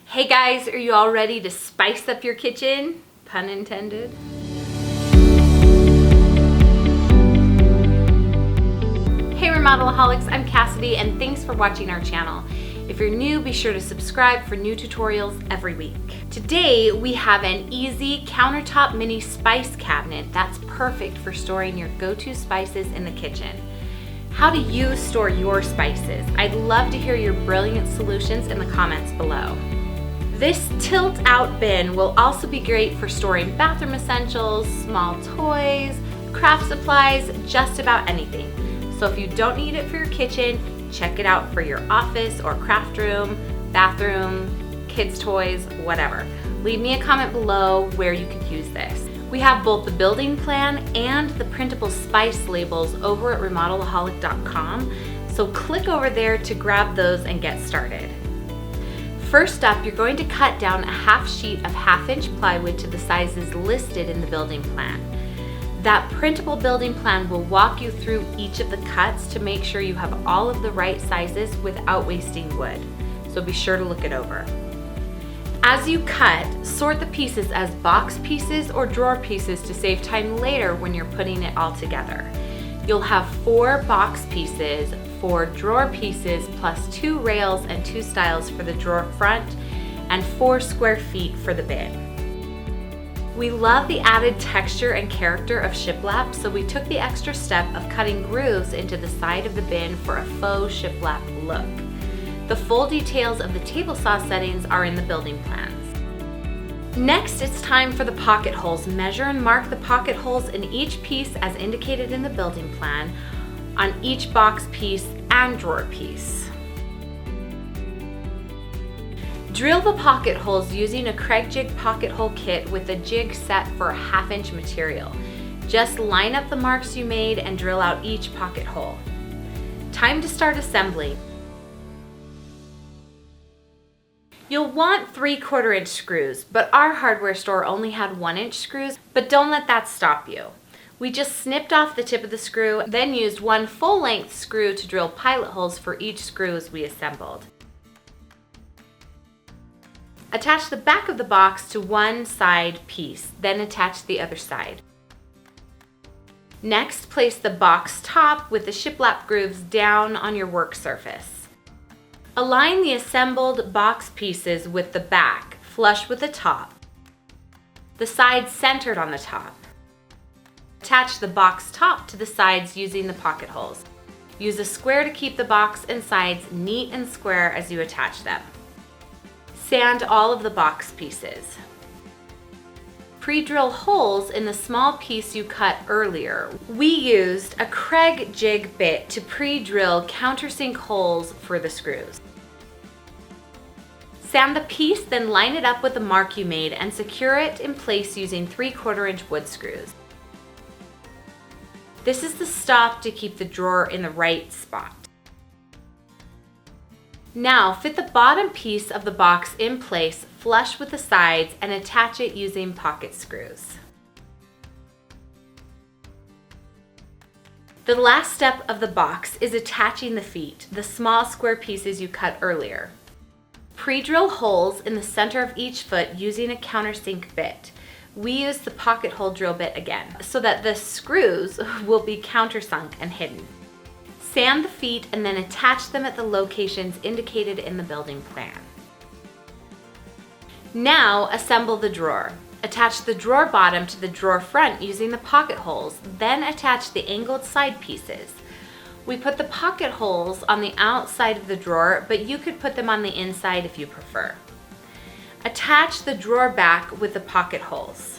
Hey guys, are you all ready to spice up your kitchen? Pun intended. Hey Remodelaholics, I'm Cassidy and thanks for watching our channel. If you're new, be sure to subscribe for new tutorials every week. Today we have an easy countertop mini spice cabinet that's perfect for storing your go-to spices in the kitchen. How do you store your spices? I'd love to hear your brilliant solutions in the comments below. This tilt-out bin will also be great for storing bathroom essentials, small toys, craft supplies, just about anything. So if you don't need it for your kitchen, check it out for your office or craft room, bathroom, kids' toys, whatever. Leave me a comment below where you could use this. We have both the building plan and the printable spice labels over at Remodelaholic.com, so click over there to grab those and get started. First up, you're going to cut down a half sheet of 1/2-inch plywood to the sizes listed in the building plan. That printable building plan will walk you through each of the cuts to make sure you have all of the right sizes without wasting wood, so be sure to look it over. As you cut, sort the pieces as box pieces or drawer pieces to save time later when you're putting it all together. You'll have 4 box pieces, 4 drawer pieces, plus 2 rails and 2 styles for the drawer front, and 4 square feet for the bin. We love the added texture and character of shiplap, so we took the extra step of cutting grooves into the side of the bin for a faux shiplap look. The full details of the table saw settings are in the building plans. Next, it's time for the pocket holes. Measure and mark the pocket holes in each piece as indicated in the building plan on each box piece and drawer piece. Drill the pocket holes using a Craig Jig pocket hole kit with a jig set for a 1/2-inch material. Just line up the marks you made and drill out each pocket hole. Time to start assembling. You'll want 3/4-inch screws, but our hardware store only had 1-inch screws, but don't let that stop you. We just snipped off the tip of the screw, then used 1 full-length screw to drill pilot holes for each screw as we assembled. Attach the back of the box to one side piece, then attach the other side. Next, place the box top with the shiplap grooves down on your work surface. Align the assembled box pieces with the back, flush with the top. The sides centered on the top. Attach the box top to the sides using the pocket holes. Use a square to keep the box and sides neat and square as you attach them. Sand all of the box pieces. Pre-drill holes in the small piece you cut earlier. We used a Craig Jig bit to pre-drill countersink holes for the screws. Sand the piece, then line it up with the mark you made and secure it in place using 3/4-inch wood screws. This is the stop to keep the drawer in the right spot. Now fit the bottom piece of the box in place, flush with the sides, and attach it using pocket screws. The last step of the box is attaching the feet, the small square pieces you cut earlier. Pre-drill holes in the center of each foot using a countersink bit. We use the pocket hole drill bit again, so that the screws will be countersunk and hidden. Sand the feet and then attach them at the locations indicated in the building plan. Now assemble the drawer. Attach the drawer bottom to the drawer front using the pocket holes, then attach the angled side pieces. We put the pocket holes on the outside of the drawer, but you could put them on the inside if you prefer. Attach the drawer back with the pocket holes.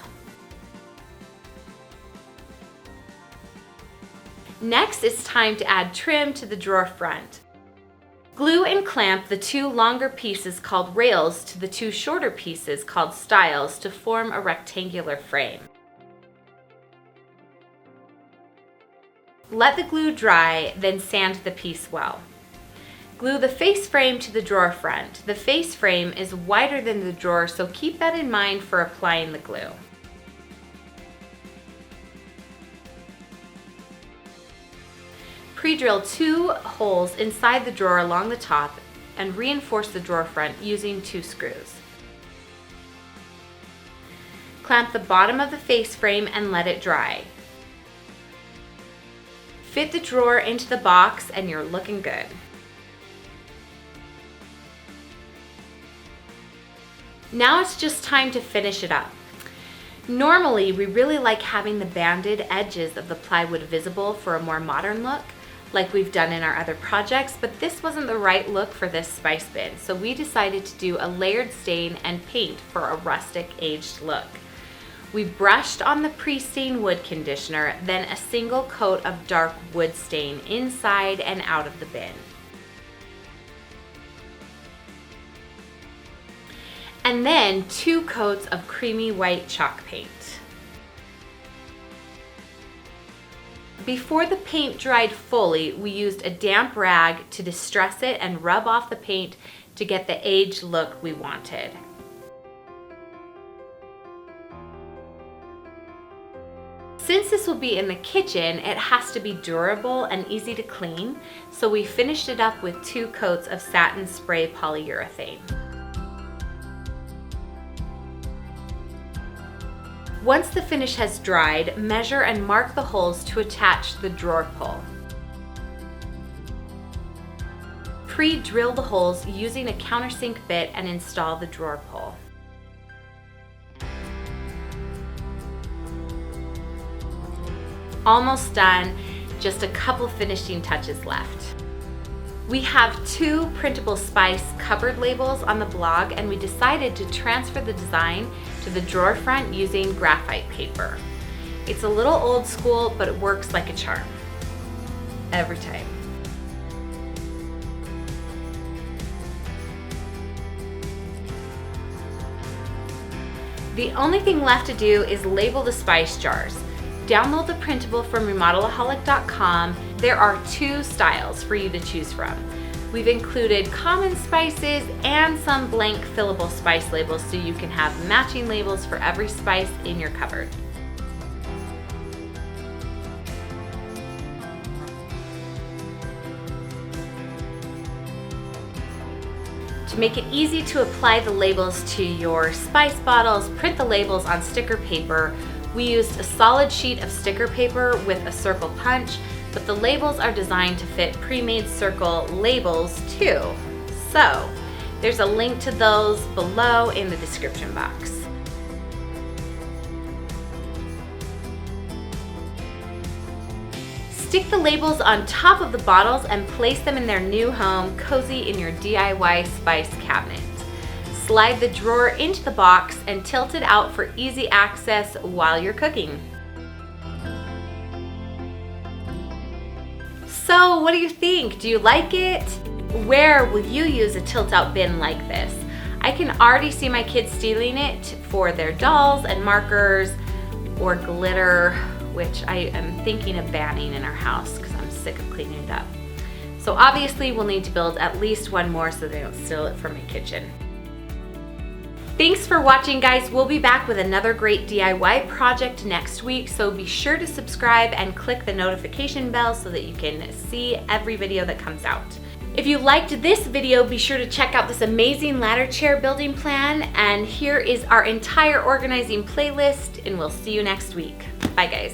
Next, it's time to add trim to the drawer front. Glue and clamp the 2 longer pieces called rails to the 2 shorter pieces called styles to form a rectangular frame. Let the glue dry, then sand the piece well. Glue the face frame to the drawer front. The face frame is wider than the drawer, so keep that in mind for applying the glue. Pre-drill 2 holes inside the drawer along the top and reinforce the drawer front using 2 screws. Clamp the bottom of the face frame and let it dry. Fit the drawer into the box and you're looking good. Now it's just time to finish it up. Normally, we really like having the banded edges of the plywood visible for a more modern look, like we've done in our other projects, but this wasn't the right look for this spice bin, so we decided to do a layered stain and paint for a rustic, aged look. We brushed on the pre-stained wood conditioner, then a single coat of dark wood stain inside and out of the bin. And then 2 coats of creamy white chalk paint. Before the paint dried fully, we used a damp rag to distress it and rub off the paint to get the aged look we wanted. Since this will be in the kitchen, it has to be durable and easy to clean, so we finished it up with 2 coats of satin spray polyurethane. Once the finish has dried, measure and mark the holes to attach the drawer pull. Pre-drill the holes using a countersink bit and install the drawer pull. Almost done, just a couple finishing touches left. We have 2 printable spice cupboard labels on the blog, and we decided to transfer the design to the drawer front using graphite paper. It's a little old school, but it works like a charm. Every time. The only thing left to do is label the spice jars. Download the printable from Remodelaholic.com. There are 2 styles for you to choose from. We've included common spices and some blank fillable spice labels so you can have matching labels for every spice in your cupboard. To make it easy to apply the labels to your spice bottles, print the labels on sticker paper. We used a solid sheet of sticker paper with a circle punch, but the labels are designed to fit pre-made circle labels too. So there's a link to those below in the description box. Stick the labels on top of the bottles and place them in their new home, cozy in your DIY spice cabinet. Slide the drawer into the box and tilt it out for easy access while you're cooking. So what do you think? Do you like it? Where will you use a tilt-out bin like this? I can already see my kids stealing it for their dolls and markers or glitter, which I am thinking of banning in our house because I'm sick of cleaning it up. So obviously we'll need to build at least one more so they don't steal it from my kitchen. Thanks for watching, guys. We'll be back with another great DIY project next week, so be sure to subscribe and click the notification bell so that you can see every video that comes out. If you liked this video, be sure to check out this amazing ladder chair building plan, and here is our entire organizing playlist, and we'll see you next week. Bye, guys.